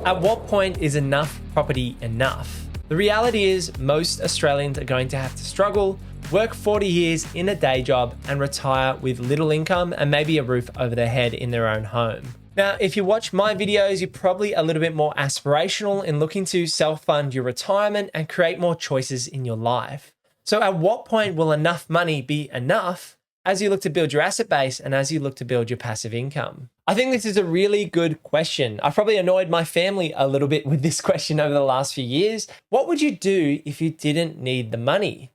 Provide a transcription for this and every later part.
At what point is enough property enough? The reality is most Australians are going to have to struggle, work 40 years in a day job and retire with little income and maybe a roof over their head in their own home. Now, if you watch my videos, you're probably a little bit more aspirational in looking to self-fund your retirement and create more choices in your life. So at what point will enough money be enough as you look to build your asset base and as you look to build your passive income? I think this is a really good question. I've probably annoyed my family a little bit with this question over the last few years. What would you do if you didn't need the money?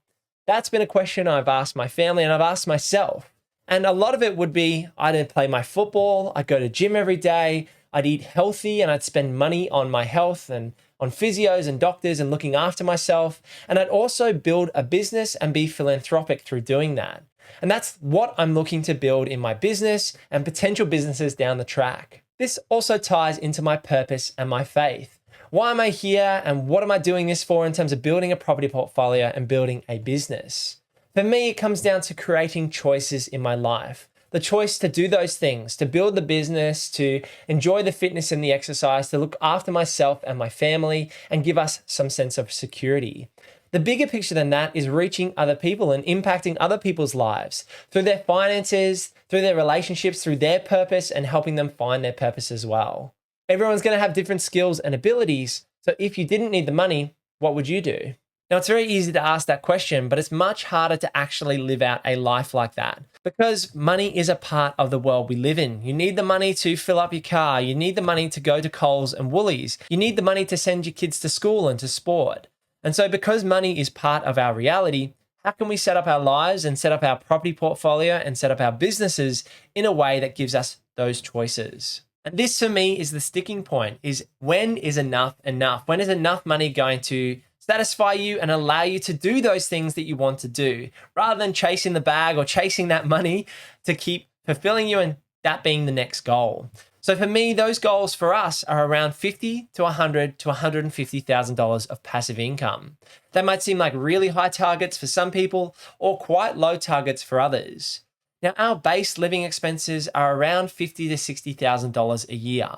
That's been a question I've asked my family and I've asked myself. And a lot of it would be, I'd play my football, I'd go to gym every day, I'd eat healthy and I'd spend money on my health and on physios and doctors and looking after myself. And I'd also build a business and be philanthropic through doing that. And that's what I'm looking to build in my business and potential businesses down the track. This also ties into my purpose and my faith. Why am I here and what am I doing this for in terms of building a property portfolio and building a business? For me, it comes down to creating choices in my life. The choice to do those things, to build the business, to enjoy the fitness and the exercise, to look after myself and my family and give us some sense of security. The bigger picture than that is reaching other people and impacting other people's lives through their finances, through their relationships, through their purpose and helping them find their purpose as well. Everyone's going to have different skills and abilities. So if you didn't need the money, what would you do? Now, it's very easy to ask that question, but it's much harder to actually live out a life like that because money is a part of the world we live in. You need the money to fill up your car. You need the money to go to Coles and Woolies. You need the money to send your kids to school and to sport. And so because money is part of our reality, how can we set up our lives and set up our property portfolio and set up our businesses in a way that gives us those choices? And this for me is the sticking point, is when is enough enough? When is enough money going to satisfy you and allow you to do those things that you want to do rather than chasing the bag or chasing that money to keep fulfilling you and that being the next goal? So for me, those goals for us are around $50,000 to $100,000 to $150,000 of passive income. That might seem like really high targets for some people or quite low targets for others. Now, our base living expenses are around $50,000 to $60,000 a year.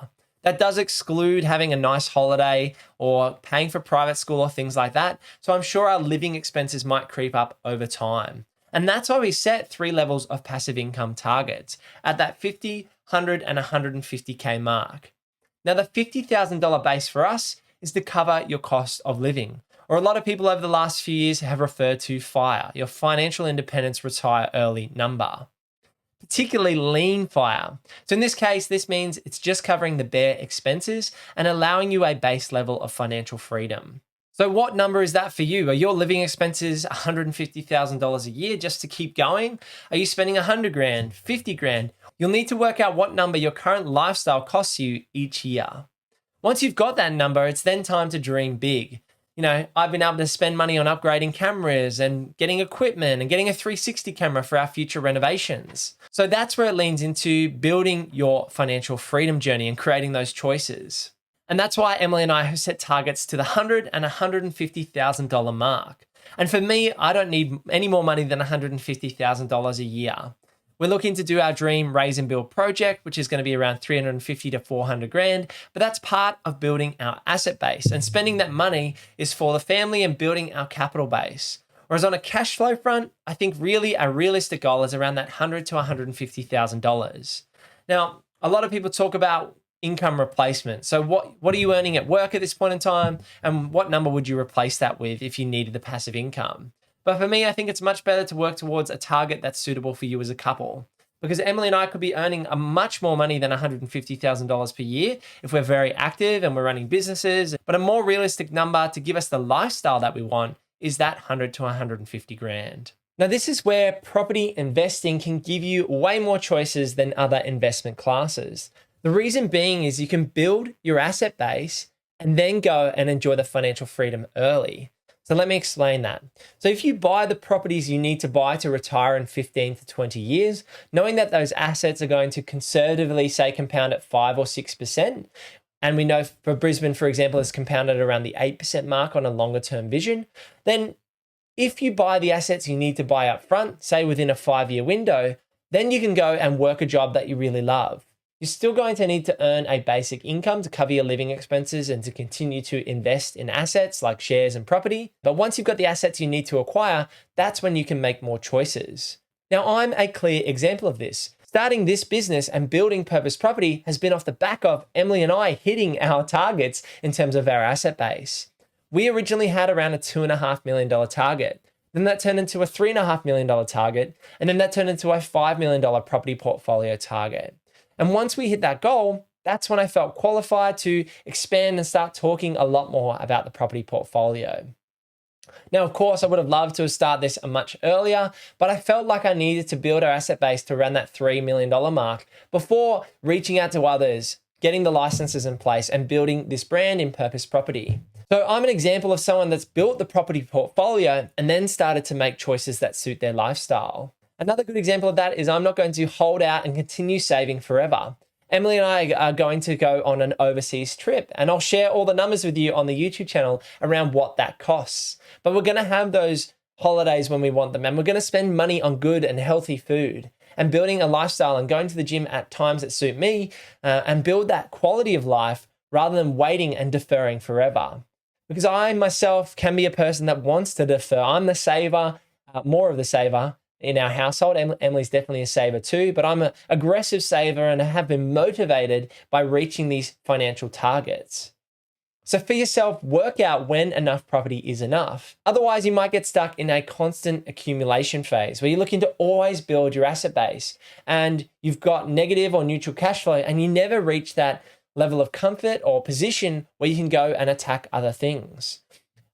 That does exclude having a nice holiday or paying for private school or things like that. So I'm sure our living expenses might creep up over time. And that's why we set 3 levels of passive income targets at that 50, 100 and 150K mark. Now, the $50,000 base for us is to cover your cost of living, or a lot of people over the last few years have referred to FIRE, your financial independence retire early number, particularly lean FIRE. So in this case, this means it's just covering the bare expenses and allowing you a base level of financial freedom. So what number is that for you? Are your living expenses $150,000 a year just to keep going? Are you spending 100 grand, 50 grand? You'll need to work out what number your current lifestyle costs you each year. Once you've got that number, it's then time to dream big. You know, I've been able to spend money on upgrading cameras and getting equipment and getting a 360 camera for our future renovations. So that's where it leans into building your financial freedom journey and creating those choices. And that's why Emily and I have set targets to the $100,000 and $150,000 mark. And for me, I don't need any more money than $150,000 a year. We're looking to do our dream raise and build project, which is going to be around 350 to 400 grand, but that's part of building our asset base, and spending that money is for the family and building our capital base. Whereas on a cash flow front, I think really a realistic goal is around that $100,000 to $150,000. Now, a lot of people talk about income replacement. So what are you earning at work at this point in time? And what number would you replace that with if you needed the passive income? But for me, I think it's much better to work towards a target that's suitable for you as a couple. Because Emily and I could be earning a much more money than $150,000 per year if we're very active and we're running businesses. But a more realistic number to give us the lifestyle that we want is that 100 to 150 grand. Now, this is where property investing can give you way more choices than other investment classes. The reason being is you can build your asset base and then go and enjoy the financial freedom early. So let me explain that. So if you buy the properties you need to buy to retire in 15 to 20 years, knowing that those assets are going to conservatively, say, compound at 5 or 6%, and we know for Brisbane, for example, it's compounded around the 8% mark on a longer term vision, then if you buy the assets you need to buy up front, say within a 5-year window, then you can go and work a job that you really love. You're still going to need to earn a basic income to cover your living expenses and to continue to invest in assets like shares and property. But once you've got the assets you need to acquire, that's when you can make more choices. Now, I'm a clear example of this. Starting this business and building Purpose Property has been off the back of Emily and I hitting our targets in terms of our asset base. We originally had around a $2.5 million target. Then that turned into a $3.5 million target. And then that turned into a $5 million property portfolio target. And once we hit that goal, that's when I felt qualified to expand and start talking a lot more about the property portfolio. Now, of course, I would have loved to have started this much earlier, but I felt like I needed to build our asset base to around that $3 million mark before reaching out to others, getting the licenses in place, and building this brand in Purpose Property. So I'm an example of someone that's built the property portfolio and then started to make choices that suit their lifestyle. Another good example of that is I'm not going to hold out and continue saving forever. Emily and I are going to go on an overseas trip, and I'll share all the numbers with you on the YouTube channel around what that costs. But we're going to have those holidays when we want them, and we're going to spend money on good and healthy food and building a lifestyle and going to the gym at times that suit me and build that quality of life rather than waiting and deferring forever. Because I myself can be a person that wants to defer. I'm the saver, more of the saver in our household. Emily's definitely a saver too, but I'm an aggressive saver and I have been motivated by reaching these financial targets. So for yourself, work out when enough property is enough. Otherwise, you might get stuck in a constant accumulation phase where you're looking to always build your asset base and you've got negative or neutral cash flow and you never reach that level of comfort or position where you can go and attack other things.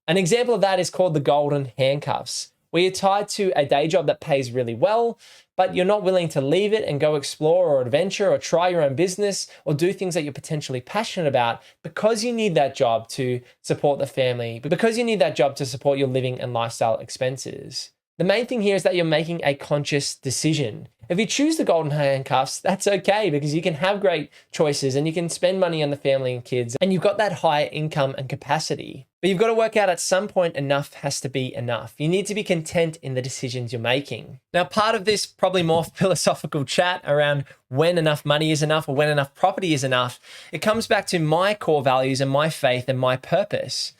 An example of that is called the golden handcuffs, where you're tied to a day job that pays really well, but you're not willing to leave it and go explore or adventure or try your own business or do things that you're potentially passionate about because you need that job to support the family, because you need that job to support your living and lifestyle expenses. The main thing here is that you're making a conscious decision. If you choose the golden handcuffs, that's okay because you can have great choices and you can spend money on the family and kids and you've got that higher income and capacity. But you've got to work out at some point enough has to be enough. You need to be content in the decisions you're making. Now, part of this probably more philosophical chat around when enough money is enough or when enough property is enough, it comes back to my core values and my faith and my purpose.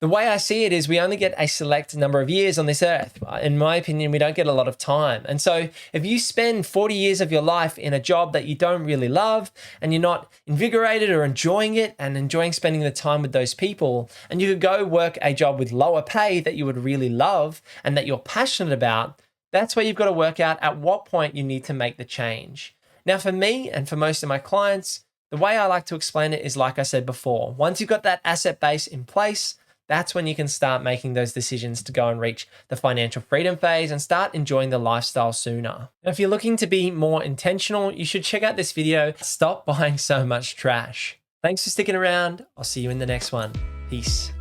The way I see it is we only get a select number of years on this earth. In my opinion, we don't get a lot of time. And so if you spend 40 years of your life in a job that you don't really love and you're not invigorated or enjoying it and enjoying spending the time with those people, and you could go work a job with lower pay that you would really love and that you're passionate about, that's where you've got to work out at what point you need to make the change. Now, for me and for most of my clients, the way I like to explain it is like I said before, once you've got that asset base in place, that's when you can start making those decisions to go and reach the financial freedom phase and start enjoying the lifestyle sooner. Now, if you're looking to be more intentional, you should check out this video, Stop Buying So Much Trash. Thanks for sticking around. I'll see you in the next one. Peace.